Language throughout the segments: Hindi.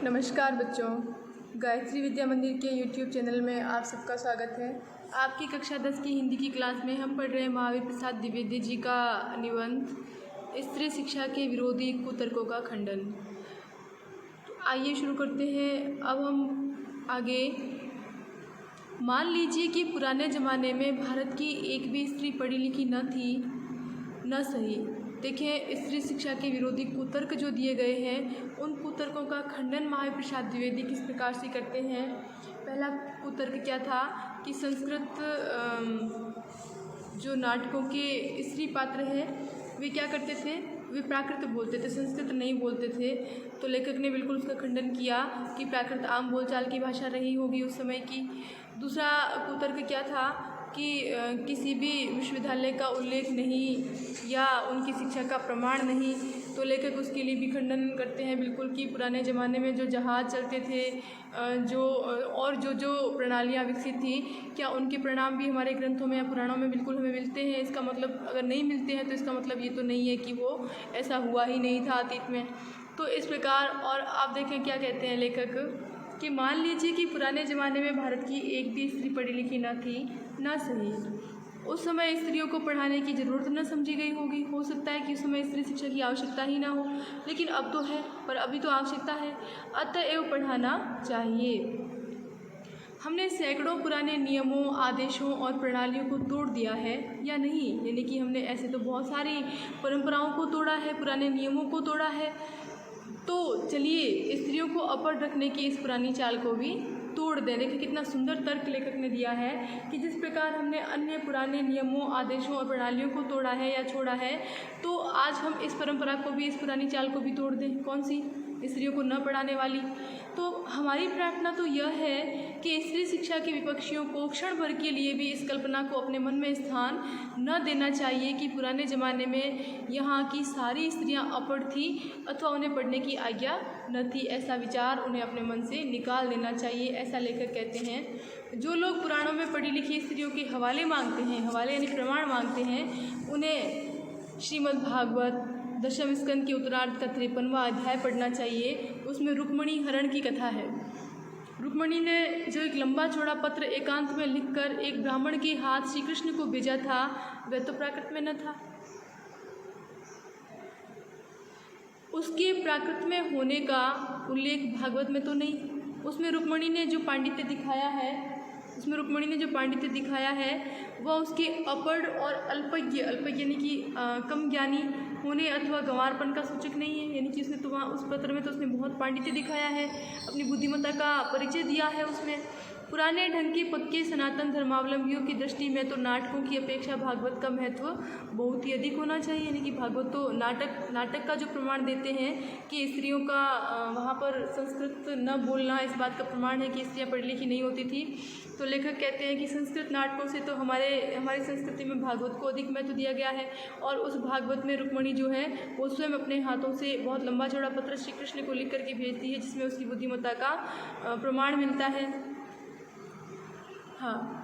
नमस्कार बच्चों, गायत्री विद्या मंदिर के YouTube चैनल में आप सबका स्वागत है। आपकी कक्षा 10 की हिंदी की क्लास में हम पढ़ रहे हैं महावीर प्रसाद द्विवेदी जी का निबंध स्त्री शिक्षा के विरोधी कुतर्कों का खंडन। तो आइए शुरू करते हैं। अब हम आगे, मान लीजिए कि पुराने ज़माने में भारत की एक भी स्त्री पढ़ी लिखी न थी, न सही। देखें, स्त्री शिक्षा के विरोधी कुतर्क जो दिए गए हैं, उन कुतर्कों का खंडन महावीर प्रसाद द्विवेदी किस प्रकार से करते हैं। पहला कुतर्क क्या था कि संस्कृत जो नाटकों के स्त्री पात्र हैं वे क्या करते थे, वे प्राकृत बोलते थे, संस्कृत नहीं बोलते थे। तो लेखक ने बिल्कुल उसका खंडन किया कि प्राकृत आम बोलचाल की भाषा रही होगी उस समय की। दूसरा कुतर्क क्या था कि किसी भी विश्वविद्यालय का उल्लेख नहीं या उनकी शिक्षा का प्रमाण नहीं। तो लेखक उसके लिए भी खंडन करते हैं बिल्कुल कि पुराने ज़माने में जो जहाज़ चलते थे, जो प्रणालियाँ विकसित थी, क्या उनके परिणाम भी हमारे ग्रंथों में या पुराणों में बिल्कुल हमें मिलते हैं। इसका मतलब अगर नहीं मिलते हैं तो इसका मतलब ये तो नहीं है कि वो ऐसा हुआ ही नहीं था अतीत में। तो इस प्रकार, और आप देखें क्या कहते हैं लेखक कि मान लीजिए कि पुराने ज़माने में भारत की एक भी स्त्री पढ़ी लिखी न थी, न सही। उस समय स्त्रियों को पढ़ाने की ज़रूरत न समझी गई होगी। हो सकता है कि उस समय स्त्री शिक्षा की आवश्यकता ही ना हो, लेकिन अब तो है, पर अभी तो आवश्यकता है, अतएव पढ़ाना चाहिए। हमने सैकड़ों पुराने नियमों, आदेशों और प्रणालियों को तोड़ दिया है या नहीं। यानी कि हमने ऐसे तो बहुत सारी परंपराओं को तोड़ा है, पुराने नियमों को तोड़ा है। तो चलिए स्त्रियों को अपढ़ रखने की इस पुरानी चाल को भी तोड़ दें। देखिए कितना सुंदर तर्क लेखक ने दिया है कि जिस प्रकार हमने अन्य पुराने नियमों, आदेशों और प्रणालियों को तोड़ा है या छोड़ा है, तो आज हम इस परंपरा को भी, इस पुरानी चाल को भी तोड़ दें। कौन सी? स्त्रियों को न पढ़ाने वाली। तो हमारी प्रार्थना तो यह है कि स्त्री शिक्षा के विपक्षियों को क्षण भर के लिए भी इस कल्पना को अपने मन में स्थान न देना चाहिए कि पुराने ज़माने में यहाँ की सारी स्त्रियाँ अपढ़ थी अथवा उन्हें पढ़ने की आज्ञा न थी। ऐसा विचार उन्हें अपने मन से निकाल देना चाहिए, ऐसा लेखक कहते हैं। जो लोग पुराणों में पढ़ी लिखी स्त्रियों के हवाले मांगते हैं, हवाले यानी प्रमाण मांगते हैं, उन्हें श्रीमद् भागवत दशम स्कंद के उत्तरार्ध का 53वां अध्याय पढ़ना चाहिए। उसमें रुक्मणी हरण की कथा है। रुक्मणी ने जो एक लंबा चौड़ा पत्र एकांत में लिखकर एक ब्राह्मण के हाथ श्री कृष्ण को भेजा था, वह तो प्राकृत में न था। उसके प्राकृत में होने का उल्लेख भागवत में तो नहीं। उसमें रुक्मणी ने जो पांडित्य दिखाया है, वह उसके अपढ़ और अल्पज्ञ यानी कि कम ज्ञानी होने अथवा गंवारपन का सूचक नहीं है। यानी कि उसने तो वहाँ उस पत्र में तो उसने बहुत पांडित्य दिखाया है, अपनी बुद्धिमत्ता का परिचय दिया है उसमें। पुराने ढंग के पक्के सनातन धर्मावलंबियों की दृष्टि में तो नाटकों की अपेक्षा भागवत का महत्व बहुत ही अधिक होना चाहिए। यानी कि भागवत तो नाटक का जो प्रमाण देते हैं कि स्त्रियों का वहाँ पर संस्कृत न बोलना इस बात का प्रमाण है कि स्त्रियाँ पढ़ी लिखी नहीं होती थी। तो लेखक कहते हैं कि संस्कृत नाटकों से तो हमारी संस्कृति में भागवत को अधिक महत्व दिया गया है। और उस भागवत में रुक्मणी जो है वो स्वयं अपने हाथों से बहुत लंबा चौड़ा पत्र श्री कृष्ण को लिख करके भेजती है, जिसमें उसकी बुद्धिमत्ता का प्रमाण मिलता है। हाँ,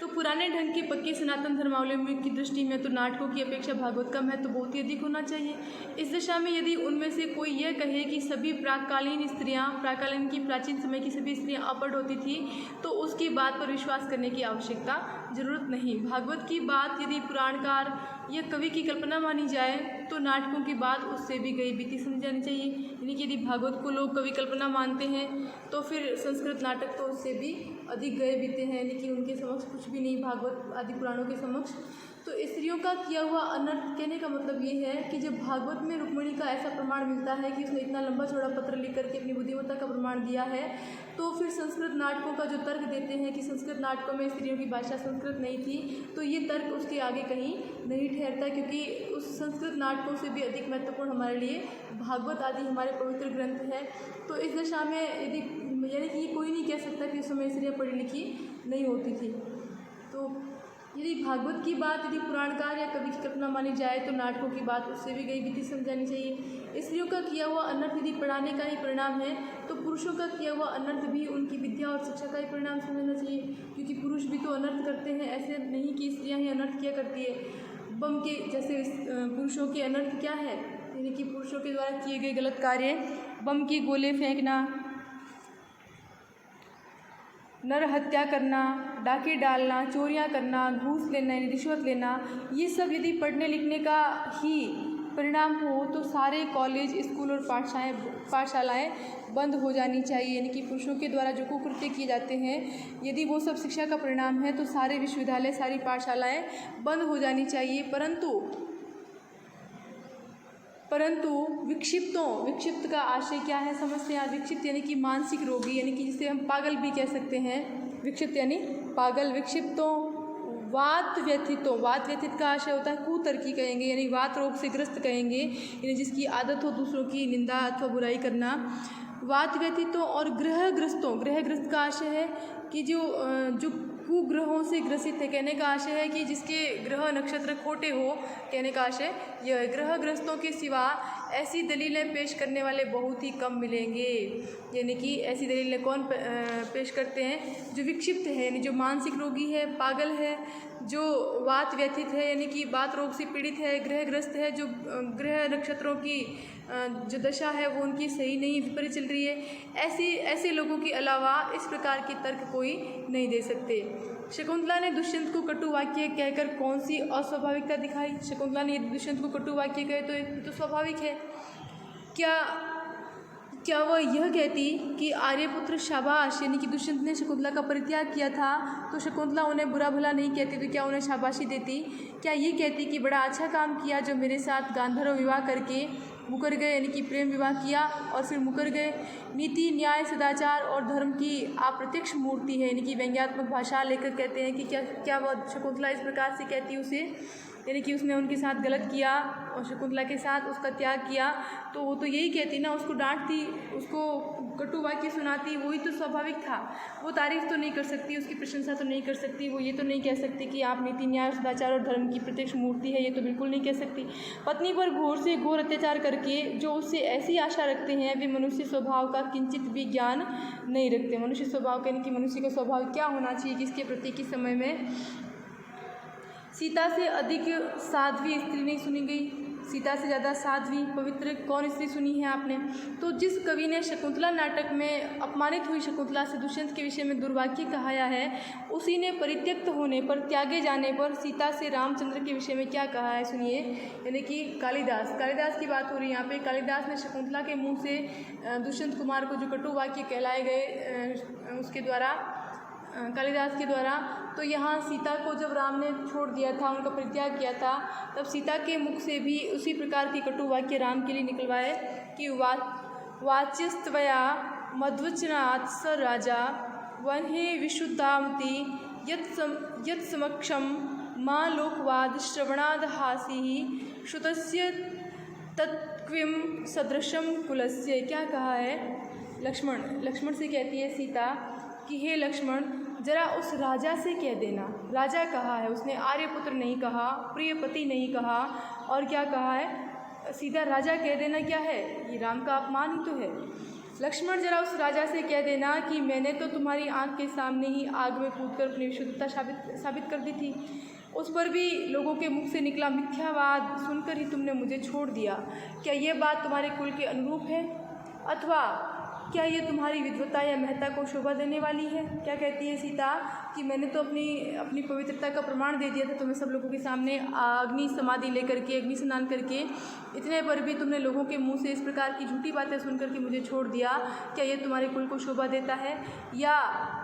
तो पुराने ढंग के पक्के सनातन धर्मावलंबियों की दृष्टि में तो नाटकों की अपेक्षा भागवत का महत्व बहुत ही अधिक होना चाहिए। इस दिशा में यदि उनमें से कोई यह कहे कि सभी प्राकालीन की प्राचीन समय की सभी स्त्रियां अपढ़ होती थी, तो उसकी बात पर विश्वास करने की आवश्यकता जरूरत नहीं। भागवत की बात यदि पुराणकार या कवि की कल्पना मानी जाए तो नाटकों की बात उससे भी गई बीती समझ जानी चाहिए। यानी कि यदि भागवत को लोग कवि कल्पना मानते हैं तो फिर संस्कृत नाटक तो उससे भी अधिक गए बीते हैं, लेकिन उनके समक्ष कुछ भी नहीं भागवत आदि पुराणों के समक्ष। तो स्त्रियों का किया हुआ अनर्थ कहने का मतलब ये है कि जब भागवत में रुक्मणी का ऐसा प्रमाण मिलता है कि उसने इतना लंबा चौड़ा पत्र लिख करके अपनी बुद्धिमत्ता का प्रमाण दिया है, तो फिर संस्कृत नाटकों का जो तर्क देते हैं कि संस्कृत नाटकों में स्त्रियों की भाषा संस्कृत नहीं थी, तो ये तर्क उसके आगे कहीं नहीं ठहरता, क्योंकि उस संस्कृत नाटकों से भी अधिक महत्वपूर्ण हमारे लिए भागवत आदि हमारे पवित्र ग्रंथ है। तो इस दशा में यानी कि कोई नहीं कह सकता कि उस समय स्त्रियाँ पढ़ी लिखी नहीं होती थी। तो यदि भागवत की बात यदि पुराणकार या कवि की कल्पना मानी जाए तो नाटकों की बात उससे भी गई बीती समझानी चाहिए। स्त्रियों का किया हुआ अनर्थ यदि पढ़ाने का ही परिणाम है, तो पुरुषों का किया हुआ अनर्थ भी उनकी विद्या और शिक्षा का ही परिणाम समझना चाहिए, क्योंकि पुरुष भी तो अनर्थ करते हैं। ऐसे नहीं कि स्त्रियाँ ही अनर्थ किया करती है। बम के जैसे पुरुषों के अनर्थ क्या है, यानी कि पुरुषों के द्वारा किए गए गलत कार्य, बम के गोले फेंकना, नर हत्या करना, डाके डालना, चोरियां करना, घूस लेना यानी रिश्वत लेना, ये सब यदि पढ़ने लिखने का ही परिणाम हो तो सारे कॉलेज, स्कूल और पाठशालाएँ बंद हो जानी चाहिए। यानी कि पुरुषों के द्वारा जो कुकृत्य किए जाते हैं, यदि वो सब शिक्षा का परिणाम है तो सारे विश्वविद्यालय, सारी पाठशालाएँ बंद हो जानी चाहिए। परंतु विक्षिप्त का आशय क्या है समझते हैं। विक्षिप्त यानी कि मानसिक रोगी, यानी कि जिसे हम पागल भी कह सकते हैं। विक्षिप्त यानी पागल, विक्षिप्तों, वात व्यथित का आशय होता है कुतर्की कहेंगे, यानी वात रोग से ग्रस्त कहेंगे, यानी जिसकी आदत हो दूसरों की निंदा अथवा बुराई करना। वात व्यथितों और ग्रहग्रस्त का आशय है कि जो कुग्रहों से ग्रसित है। कहने का आशय है कि जिसके ग्रह नक्षत्र खोटे हो, कहने का आशय यह। ग्रहग्रस्तों के सिवा ऐसी दलीलें पेश करने वाले बहुत ही कम मिलेंगे। यानी कि ऐसी दलीलें कौन पेश करते हैं? जो विक्षिप्त है, यानी जो मानसिक रोगी है, पागल है, जो वात व्यथित है यानी कि वात रोग से पीड़ित है, ग्रहग्रस्त है, जो ग्रह नक्षत्रों की जो दशा है वो उनकी सही नहीं, विपरीत चल रही है, ऐसे लोगों के अलावा इस प्रकार के तर्क कोई नहीं दे सकते। शकुंतला ने दुष्यंत को कटु वाक्य कहकर कौन सी अस्वाभाविकता दिखाई? शकुंतला ने यदि दुष्यंत को कटु वाक्य कहे तो स्वाभाविक है। क्या वह यह कहती कि आर्यपुत्र शाबाश, यानी कि दुष्यंत ने शकुंतला का परित्याग किया था तो शकुंतला उन्हें बुरा भला नहीं कहती तो क्या उन्हें शाबाशी देती? क्या ये कहती कि बड़ा अच्छा काम किया जो मेरे साथ गांधर्व विवाह करके मुकर गए, यानी कि प्रेम विवाह किया और फिर मुकर गए? नीति, न्याय, सदाचार और धर्म की अप्रत्यक्ष मूर्ति है, यानी कि व्यंग्यात्मक भाषा लेकर कहते हैं कि क्या वह शकुंतला इस प्रकार से कहती उसे, यानी कि उसने उनके साथ गलत किया और शकुंतला के साथ उसका त्याग किया, तो वो तो यही कहती ना, उसको डांटती, उसको कटु वाक्य सुनाती, वही तो स्वाभाविक था। वो तारीफ तो नहीं कर सकती, उसकी प्रशंसा तो नहीं कर सकती, वो ये तो नहीं कह सकती कि आप नीति, न्याय, सदाचार और धर्म की प्रत्यक्ष मूर्ति है, ये तो बिल्कुल नहीं कह सकती। पत्नी पर घोर से घोर अत्याचार करके जो उससे ऐसी आशा रखते हैं वे मनुष्य स्वभाव का किंचित भी ज्ञान नहीं रखते। मनुष्य स्वभाव यानी कि मनुष्य का स्वभाव क्या होना चाहिए, किसके प्रति किस समय में। सीता से अधिक साध्वी स्त्री नहीं सुनी गई, सीता से ज़्यादा साध्वी पवित्र कौन स्त्री सुनी है आपने? तो जिस कवि ने शकुंतला नाटक में अपमानित हुई शकुंतला से दुष्यंत के विषय में दुर्वाक्य कहाया है, उसी ने परित्यक्त होने पर, त्यागे जाने पर सीता से रामचंद्र के विषय में क्या कहा है सुनिए। यानी कि कालिदास की बात हो रही है यहाँ पे। कालिदास ने शकुंतला के मुँह से दुष्यंत कुमार को जो कटु वाक्य कहलाए गए उसके द्वारा, कालिदास के द्वारा, तो यहाँ सीता को जब राम ने छोड़ दिया था, उनका परित्याग किया था, तब सीता के मुख से भी उसी प्रकार के कटु वाक्य राम के लिए निकलवाए कि वाच्यस्त्वया मध्वचनात् स राजा वह्नि विशुद्धामति यत् समक्षम माँ लोकवाद श्रवणाद हासिः श्रुतस्य तत्क्विं सदृशम कुलस्य। क्या कहा है? लक्ष्मण से कहती है सीता कि हे लक्ष्मण, जरा उस राजा से कह देना। राजा कहा है उसने, आर्यपुत्र नहीं कहा, प्रियपति नहीं कहा, और क्या कहा है? सीधा राजा कह देना क्या है? ये राम का अपमान ही तो है। लक्ष्मण, जरा उस राजा से कह देना कि मैंने तो तुम्हारी आंख के सामने ही आग में कूदकर अपनी विशुद्धता साबित कर दी थी, उस पर भी लोगों के मुख से निकला मिथ्यावाद सुनकर ही तुमने मुझे छोड़ दिया। क्या ये बात तुम्हारे कुल के अनुरूप है, अथवा क्या ये तुम्हारी विद्वता या महत्ता को शोभा देने वाली है? क्या कहती है सीता कि मैंने तो अपनी पवित्रता का प्रमाण दे दिया था तुम्हें सब लोगों के सामने, अग्नि समाधि लेकर के, अग्नि स्नान करके, इतने पर भी तुमने लोगों के मुंह से इस प्रकार की झूठी बातें सुनकर के मुझे छोड़ दिया। क्या ये तुम्हारे कुल को शोभा देता है, या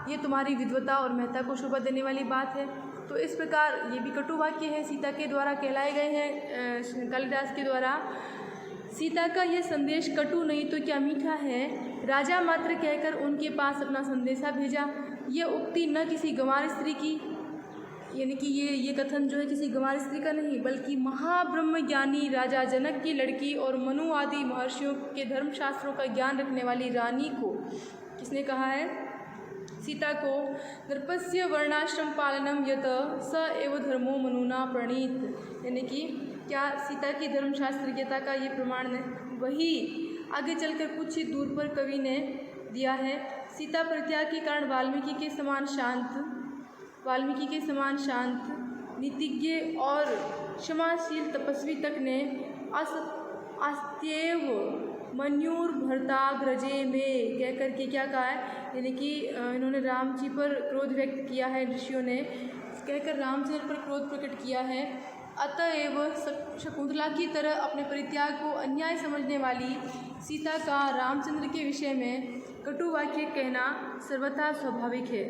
ये तुम्हारी विद्वता और महत्ता को शोभा देने वाली बात है? तो इस प्रकार ये भी कटु वाक्य है, सीता के द्वारा कहलाए गए हैं कालिदास के द्वारा। सीता का यह संदेश कटु नहीं तो क्या मीठा है। राजा मात्र कहकर उनके पास अपना संदेशा भेजा। यह उक्ति न किसी गंवार स्त्री की, यानी कि ये कथन जो है किसी गंवार स्त्री का नहीं, बल्कि महाब्रह्म ज्ञानी राजा जनक की लड़की और मनु आदि महर्षियों के धर्मशास्त्रों का ज्ञान रखने वाली रानी को। किसने कहा है? सीता को। नृपस्य वर्णाश्रम पालनम यत स एव धर्मो मनुना प्रणीत, यानी कि क्या सीता की धर्मशास्त्रीयता का ये प्रमाण वही आगे चलकर कुछ ही दूर पर कवि ने दिया है। सीता परित्याग के कारण वाल्मीकि के समान शांत नीतिज्ञ और क्षमाशील तपस्वी तक ने आस्त्येव मन्युर्भर्ताग्रजे में कह करके क्या कहा है, यानी कि इन्होंने राम जी पर क्रोध व्यक्त किया है, ऋषियों ने कहकर रामचंद्र पर क्रोध प्रकट किया है। अतएव शकुंतला की तरह अपने परित्याग को अन्याय समझने वाली सीता का रामचंद्र के विषय में कटु वाक्य कहना सर्वथा स्वाभाविक है।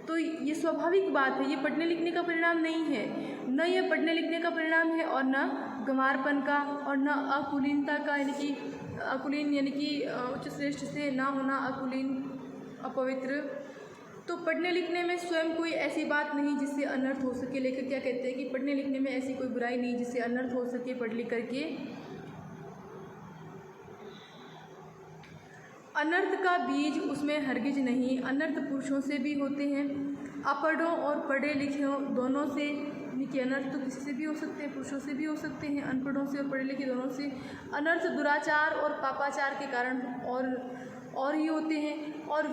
तो ये स्वाभाविक बात है, ये पढ़ने लिखने का परिणाम नहीं है, न ये पढ़ने लिखने का परिणाम है और न गंवारपन का और न अकुलीनता का, यानी कि अकुलीन यानी कि उच्च श्रेष्ठ से ना होना, अकुलीन अपवित्र। तो पढ़ने लिखने में स्वयं कोई ऐसी बात नहीं जिससे अनर्थ हो सके। लेखक क्या कहते हैं कि पढ़ने लिखने में ऐसी कोई बुराई नहीं जिससे अनर्थ हो सके पढ़ लिख करके। अनर्थ का बीज उसमें हरगिज नहीं, अनर्थ पुरुषों से भी होते हैं, अपढ़ों और पढ़े लिखे दोनों से, यानी कि अनर्थ तो किसी से भी हो सकते हैं, पुरुषों से भी हो सकते हैं, अनपढ़ों से और पढ़े लिखे दोनों से। अनर्थ दुराचार और पापाचार के कारण और ही होते हैं, और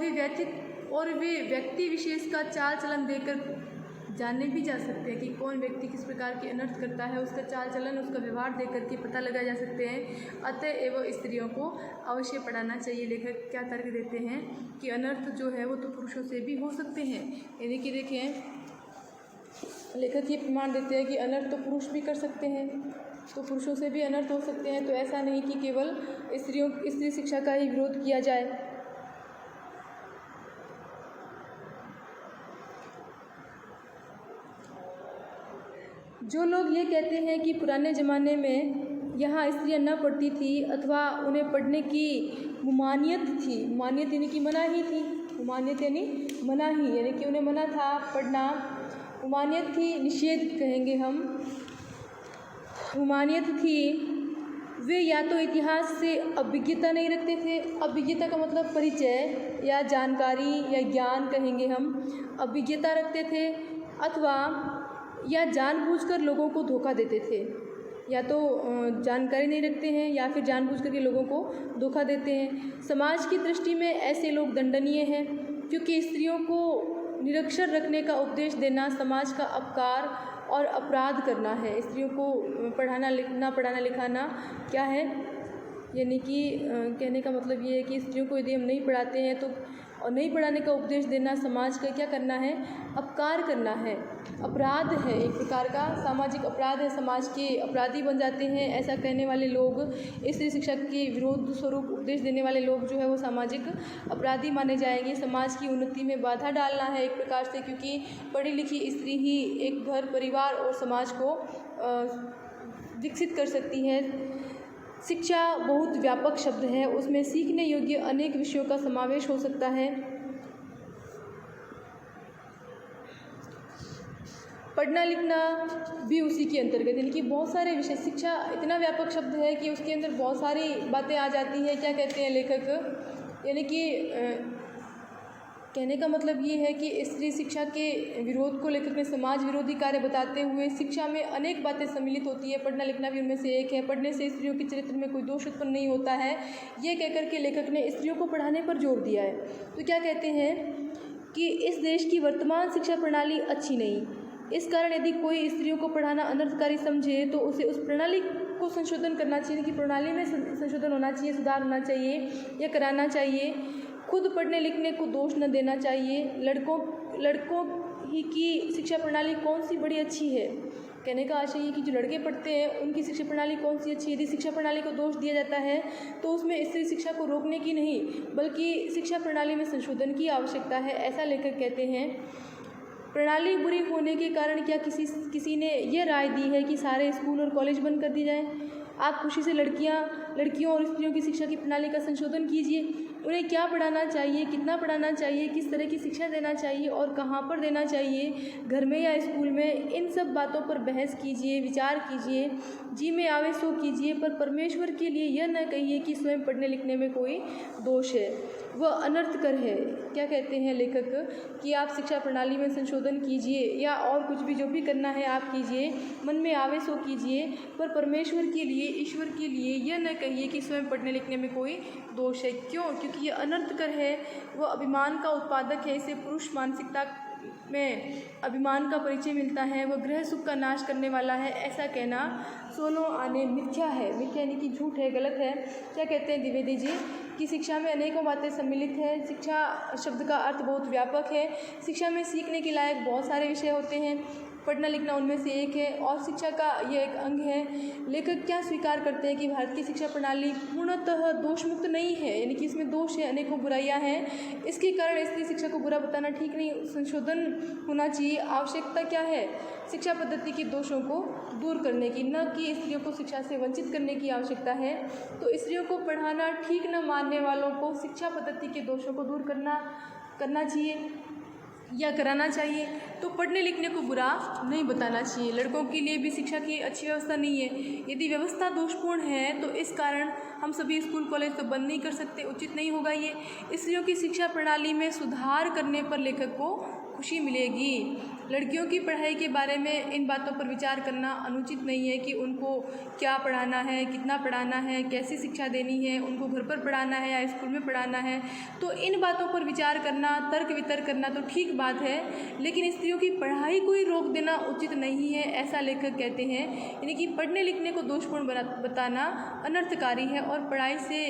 वे व्यक्ति विशेष का चाल चलन देकर जानने भी जा सकते हैं कि कौन व्यक्ति किस प्रकार के अनर्थ करता है, उसका चाल चलन, उसका व्यवहार देख करके पता लगाया जा सकते हैं। अतएव स्त्रियों को अवश्य पढ़ाना चाहिए। लेखक क्या तर्क देते हैं कि अनर्थ जो है वो तो पुरुषों से भी हो सकते हैं, यानी कि देखें लेखक ये प्रमाण देते हैं कि अनर्थ तो पुरुष भी कर सकते हैं, तो पुरुषों से भी अनर्थ हो सकते हैं। तो ऐसा नहीं कि केवल स्त्री शिक्षा का ही विरोध किया जाए। जो लोग ये कहते हैं कि पुराने ज़माने में यहाँ स्त्रियाँ न पढ़ती थी अथवा उन्हें पढ़ने की मुमानियत थी, मुमानियत यानी कि मनाही थी, मुमानियत यानी मनाही, यानी कि उन्हें मना था पढ़ना, मुमानियत थी, निषेध कहेंगे हम, मुमानियत थी, वे या तो इतिहास से अभिज्ञता नहीं रखते थे। अभिज्ञता का मतलब परिचय या जानकारी या ज्ञान कहेंगे हम, अभिज्ञता रखते थे, अथवा या जानबूझकर लोगों को धोखा देते थे। या तो जानकारी नहीं रखते हैं या फिर जानबूझ करके लोगों को धोखा देते हैं। समाज की दृष्टि में ऐसे लोग दंडनीय हैं, क्योंकि स्त्रियों को निरक्षर रखने का उपदेश देना समाज का अपकार और अपराध करना है। स्त्रियों को पढ़ाना लिखाना क्या है, यानी कि कहने का मतलब ये है कि स्त्रियों को यदि हम नहीं पढ़ाते हैं तो, और नहीं पढ़ाने का उपदेश देना समाज का क्या करना है, अपकार करना है, अपराध है, एक प्रकार का सामाजिक अपराध है, समाज के अपराधी बन जाते हैं। ऐसा कहने वाले लोग, स्त्री शिक्षा के विरोध स्वरूप उपदेश देने वाले लोग जो है वो सामाजिक अपराधी माने जाएंगे। समाज की उन्नति में बाधा डालना है एक प्रकार से, क्योंकि पढ़ी लिखी स्त्री ही एक घर, परिवार और समाज को विकसित कर सकती है। शिक्षा बहुत व्यापक शब्द है, उसमें सीखने योग्य अनेक विषयों का समावेश हो सकता है। पढ़ना लिखना भी उसी के अंतर्गत, यानी कि बहुत सारे विषय, शिक्षा इतना व्यापक शब्द है कि उसके अंदर बहुत सारी बातें आ जाती हैं। क्या कहते हैं लेखक, यानी कि कहने का मतलब ये है कि स्त्री शिक्षा के विरोध को लेखक ने समाज विरोधी कार्य बताते हुए शिक्षा में अनेक बातें सम्मिलित होती है, पढ़ना लिखना भी उनमें से एक है। पढ़ने से स्त्रियों के चरित्र में कोई दोष उत्पन्न नहीं होता है, ये कहकर के लेखक ने स्त्रियों को पढ़ाने पर जोर दिया है। तो क्या कहते हैं कि इस देश की वर्तमान शिक्षा प्रणाली अच्छी नहीं, इस कारण यदि कोई स्त्रियों को पढ़ाना अनर्थकारी समझे तो उसे उस प्रणाली को संशोधन करना चाहिए, कि प्रणाली में संशोधन होना चाहिए, सुधार होना चाहिए या कराना चाहिए। खुद पढ़ने लिखने को दोष न देना चाहिए। लड़कों ही की शिक्षा प्रणाली कौन सी बड़ी अच्छी है, कहने का आशय ये कि जो लड़के पढ़ते हैं उनकी शिक्षा प्रणाली कौन सी अच्छी है। यदि शिक्षा प्रणाली को दोष दिया जाता है तो उसमें स्त्री शिक्षा को रोकने की नहीं बल्कि शिक्षा प्रणाली में संशोधन की आवश्यकता है, ऐसा लेखक कहते हैं। प्रणाली बुरी होने के कारण क्या किसी ने यह राय दी है कि सारे स्कूल और कॉलेज बंद कर दिए जाएं? आप खुशी से लड़कियों और स्त्रियों की शिक्षा की प्रणाली का संशोधन कीजिए। उन्हें क्या पढ़ाना चाहिए, कितना पढ़ाना चाहिए, किस तरह की शिक्षा देना चाहिए और कहाँ पर देना चाहिए, घर में या स्कूल में, इन सब बातों पर बहस कीजिए, विचार कीजिए, जी में आवे सो कीजिए, पर परमेश्वर के लिए यह न कहिए कि स्वयं पढ़ने लिखने में कोई दोष है, वह अनर्थकर है। क्या कहते हैं लेखक कि आप शिक्षा प्रणाली में संशोधन कीजिए या और कुछ भी जो भी करना है आप कीजिए, मन में आवे सो कीजिए, पर परमेश्वर के लिए, ईश्वर के लिए यह न कहिए कि स्वयं पढ़ने लिखने में कोई दोष है। क्यों? क्योंकि ये अनर्थकर है, वह अभिमान का उत्पादक है, इसे पुरुष में अभिमान का परिचय मिलता है, वह गृह सुख का नाश करने वाला है, ऐसा कहना सोनो आने मिथ्या है। मिथ्या यानी कि झूठ है, गलत है। क्या कहते हैं द्विवेदी जी कि शिक्षा में अनेकों बातें सम्मिलित है। शिक्षा शब्द का अर्थ बहुत व्यापक है। शिक्षा में सीखने के लायक बहुत सारे विषय होते हैं, पढ़ना लिखना उनमें से एक है और शिक्षा का यह एक अंग है। लेखक क्या स्वीकार करते हैं कि भारत की शिक्षा प्रणाली पूर्णतः दोषमुक्त नहीं है, यानी कि इसमें दोष है, अनेकों बुराइयां हैं। इसके कारण इसलिए शिक्षा को बुरा बताना ठीक नहीं, संशोधन होना चाहिए। आवश्यकता क्या है? शिक्षा पद्धति के दोषों को दूर करने की, न कि स्त्रियों को शिक्षा से वंचित करने की आवश्यकता है। तो स्त्रियों को पढ़ाना ठीक न मानने वालों को शिक्षा पद्धति के दोषों को दूर करना चाहिए या कराना चाहिए। तो पढ़ने लिखने को बुरा नहीं बताना चाहिए। लड़कों के लिए भी शिक्षा की अच्छी व्यवस्था नहीं है। यदि व्यवस्था दोषपूर्ण है तो इस कारण हम सभी स्कूल कॉलेज तो बंद नहीं कर सकते, उचित नहीं होगा ये। स्त्रियों की शिक्षा प्रणाली में सुधार करने पर लेखक को खुशी मिलेगी। लड़कियों की पढ़ाई के बारे में इन बातों पर विचार करना अनुचित नहीं है कि उनको क्या पढ़ाना है, कितना पढ़ाना है, कैसी शिक्षा देनी है, उनको घर पर पढ़ाना है या स्कूल में पढ़ाना है। तो इन बातों पर विचार करना, तर्क वितर्क करना तो ठीक बात है, लेकिन स्त्रियों की पढ़ाई को ही रोक देना उचित नहीं है, ऐसा लेखक कहते हैं। यानी कि पढ़ने लिखने को दोषपूर्ण बताना अनर्थकारी है और पढ़ाई से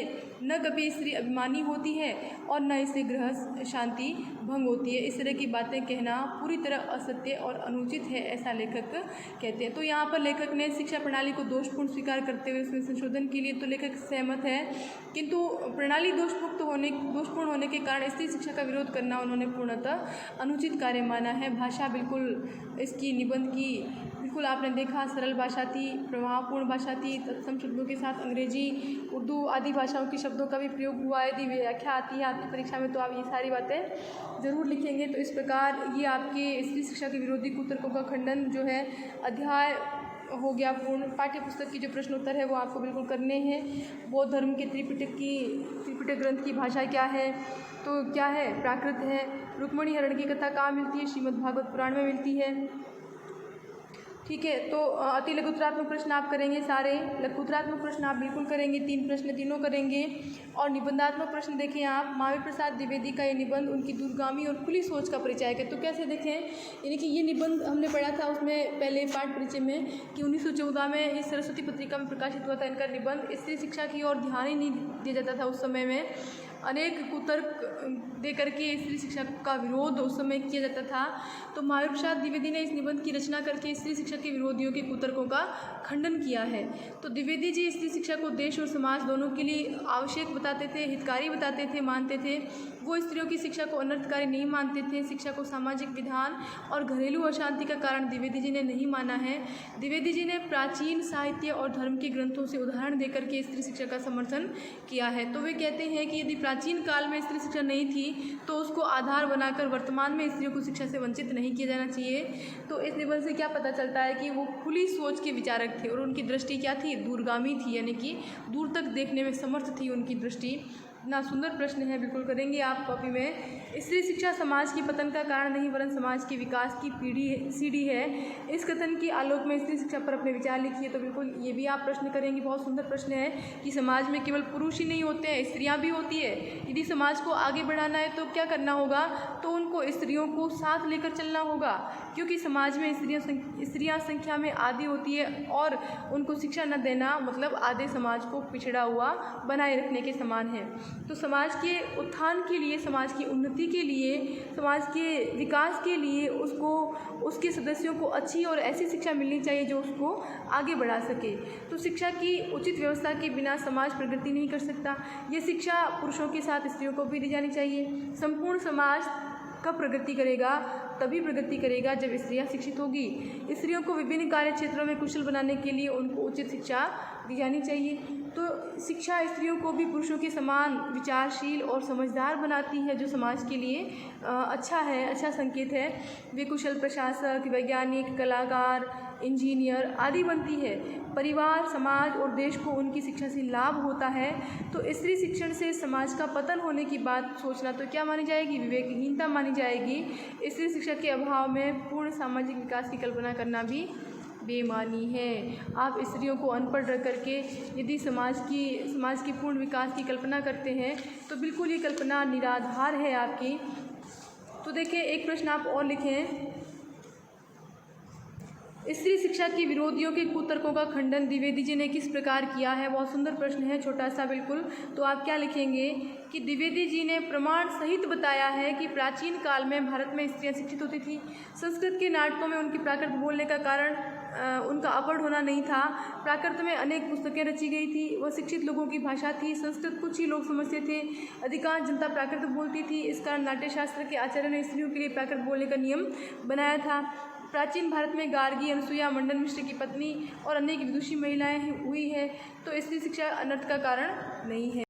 न कभी स्त्री अभिमानी होती है और न इससे गृह शांति भंग होती है। इस तरह की बातें कहना पूरी तरह असत्य और अनुचित है, ऐसा लेखक कहते हैं। तो यहाँ पर लेखक ने शिक्षा प्रणाली को दोषपूर्ण स्वीकार करते हुए उसमें संशोधन के लिए तो लेखक सहमत है, किंतु प्रणाली दोषपूर्ण होने के कारण स्त्री शिक्षा का विरोध करना उन्होंने पूर्णतः अनुचित कार्य माना है। भाषा बिल्कुल इसकी निबंध की बिल्कुल आपने देखा सरल भाषा थी, प्रभावपूर्ण भाषा थी, तत्सम शब्दों के साथ अंग्रेजी, उर्दू आदि भाषाओं के शब्दों का भी प्रयोग हुआ। यदि व्याख्या आती है आपकी परीक्षा में तो आप ये सारी बातें ज़रूर लिखेंगे। तो इस प्रकार ये आपके स्त्री शिक्षा के विरोधी कुतर्कों का खंडन जो है अध्याय हो गया पूर्ण। पाठ्य पुस्तक की जो प्रश्न उत्तर है वो आपको बिल्कुल करने हैं। बौद्ध धर्म के त्रिपिटक ग्रंथ की भाषा क्या है? तो क्या है? प्राकृत है। रुक्मिणी हरण की कथा कहाँ मिलती है? श्रीमद् भागवत पुराण में मिलती है। ठीक है, तो अति लघुत्तरात्मक प्रश्न आप करेंगे सारे। लघुत्तरात्मक प्रश्न आप बिल्कुल करेंगे, 3 प्रश्न तीनों करेंगे। और निबंधात्मक प्रश्न देखें आप, महावीर प्रसाद द्विवेदी का ये निबंध उनकी दूरगामी और खुली सोच का परिचायक है। तो कैसे देखें, यानी कि ये निबंध हमने पढ़ा था उसमें पहले पाठ परिचय में कि 1914 में इस सरस्वती पत्रिका में प्रकाशित हुआ था इनका निबंध। स्त्री शिक्षा की ओर ध्यान ही नहीं दिया जाता था उस समय में, अनेक कुतर्क दे करके स्त्री शिक्षा का विरोध उस समय किया जाता था। तो महावीर प्रसाद द्विवेदी ने इस निबंध की रचना करके स्त्री शिक्षा के विरोधियों के कुतर्कों का खंडन किया है। तो द्विवेदी जी स्त्री शिक्षा को देश और समाज दोनों के लिए आवश्यक बताते थे, हितकारी बताते थे, मानते थे। वो स्त्रियों की शिक्षा को अनर्थकारी नहीं मानते थे। शिक्षा को सामाजिक विधान और घरेलू अशांति का कारण द्विवेदी जी ने नहीं माना है। द्विवेदी जी ने प्राचीन साहित्य और धर्म के ग्रंथों से उदाहरण देकर के स्त्री शिक्षा का समर्थन किया है। तो वे कहते हैं कि यदि प्राचीन काल में स्त्री शिक्षा नहीं थी तो उसको आधार बनाकर वर्तमान में स्त्रियों को शिक्षा से वंचित नहीं किया जाना चाहिए। तो इस निबंध से क्या पता चलता है कि वो खुली सोच के विचारक थे और उनकी दृष्टि क्या थी? दूरगामी थी, यानी कि दूर तक देखने में समर्थ थी उनकी दृष्टि। इतना सुंदर प्रश्न है, बिल्कुल करेंगे आप कॉपी में। स्त्री शिक्षा समाज के पतन का कारण नहीं वरन समाज के विकास की सीढ़ी है। इस कथन के आलोक में स्त्री शिक्षा पर अपने विचार लिखिए। तो बिल्कुल ये भी आप प्रश्न करेंगे। बहुत सुंदर प्रश्न है कि समाज में केवल पुरुष ही नहीं होते हैं, स्त्रियां भी होती है। यदि समाज को आगे बढ़ाना है तो क्या करना होगा? तो उनको स्त्रियों को साथ लेकर चलना होगा, क्योंकि समाज में स्त्रियां संख्या में आधी होती है और उनको शिक्षा न देना मतलब आधे समाज को पिछड़ा हुआ बनाए रखने के समान है। तो समाज के उत्थान के लिए, समाज की उन्नति के लिए, समाज के विकास के लिए उसको, उसके सदस्यों को अच्छी और ऐसी शिक्षा मिलनी चाहिए जो उसको आगे बढ़ा सके। तो शिक्षा की उचित व्यवस्था के बिना समाज प्रगति नहीं कर सकता। ये शिक्षा पुरुषों के साथ स्त्रियों को भी दी जानी चाहिए। संपूर्ण समाज कब प्रगति करेगा? तभी प्रगति करेगा जब स्त्रियां शिक्षित होगी। स्त्रियों को विभिन्न कार्य क्षेत्रों में कुशल बनाने के लिए उनको उचित शिक्षा दी जानी चाहिए। तो शिक्षा स्त्रियों को भी पुरुषों के समान विचारशील और समझदार बनाती है, जो समाज के लिए अच्छा है, अच्छा संकेत है। वे कुशल प्रशासक, वैज्ञानिक, कलाकार, इंजीनियर आदि बनती है। परिवार, समाज और देश को उनकी शिक्षा से लाभ होता है। तो स्त्री शिक्षण से समाज का पतन होने की बात सोचना तो क्या मानी जाएगी? विवेकहीनता मानी जाएगी। स्त्री शिक्षा के अभाव में पूर्ण सामाजिक विकास की कल्पना करना भी बेमानी है। आप स्त्रियों को अनपढ़ रख करके यदि समाज की पूर्ण विकास की कल्पना करते हैं तो बिल्कुल ये कल्पना निराधार है आपकी। तो देखिए एक प्रश्न आप और लिखें, स्त्री शिक्षा की विरोधियों के कुतर्कों का खंडन द्विवेदी जी ने किस प्रकार किया है। बहुत सुंदर प्रश्न है, छोटा सा बिल्कुल। तो आप क्या लिखेंगे कि द्विवेदी जी ने प्रमाण सहित बताया है कि प्राचीन काल में भारत में स्त्रियां शिक्षित होती थी। संस्कृत के नाटकों में उनकी प्राकृत बोलने का कारण उनका अपढ़ होना नहीं था। प्राकृत में अनेक पुस्तकें रची गई थी, वह शिक्षित लोगों की भाषा थी। संस्कृत कुछ ही लोग समझते थे, अधिकांश जनता प्राकृत बोलती थी। इस कारण नाट्यशास्त्र के आचार्य ने स्त्रियों के लिए प्राकृत बोलने का नियम बनाया था। प्राचीन भारत में गार्गी, अनसुईया, मंडन मिश्र की पत्नी और अनेक विदुषी महिलाएं हुई है। तो स्त्री शिक्षा अनर्थ का कारण नहीं है।